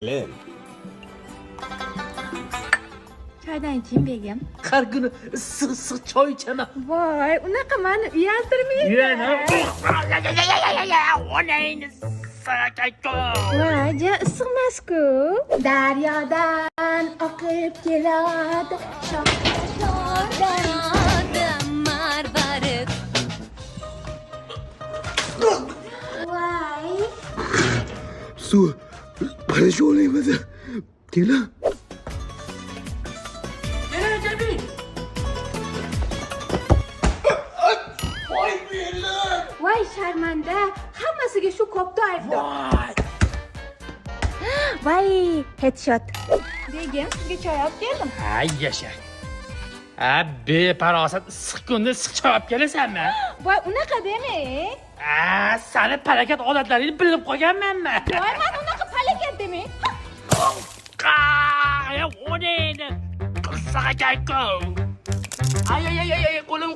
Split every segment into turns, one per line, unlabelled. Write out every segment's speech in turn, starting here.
Len.
Choydan iching begim.
Har kuni issiq choy ichaman.
Voy, unaqa meni uyaltirmaydi. Voy, ja issiqmas-ku. Daryodan oqib keladi. Marvarid. Voy.
Suv parishonlayapti. Kela.
Voy sharmanda, hammasiga shu kopda aybdor. Voy, headshot. Begim, sizga choy olib keldim.
Hay yasha. Beparosat issiq kunda issiq choy olib kelasanmi?
Voy, unaqa demang.
Seni palakat odatlaringni bilib qolganmanmi?
Voy, men unaqa palakat demang.
O neydi? Qirsaqa kayko. Ay, qo'lim.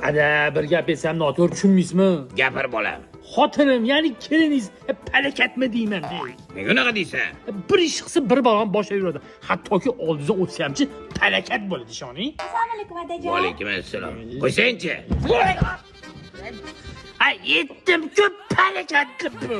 Ada bir gap aytsam noto'g'ri tushunmaysizmi?
Gapir bolam.
Xotinim, ya'ni keliningiz palakatmi deyman.
Nega unaqa deysan?
Bir ish qilsa bir balon boshqa yuradi. Hattoki oldingizga o'tsam-chi palakat bo'ladi, ishoning.
Assalomu alaykum adajon.
Va alaykum assalom. Qo'ysangchi.
Ay, yetdim ko'p palakat qilib bu.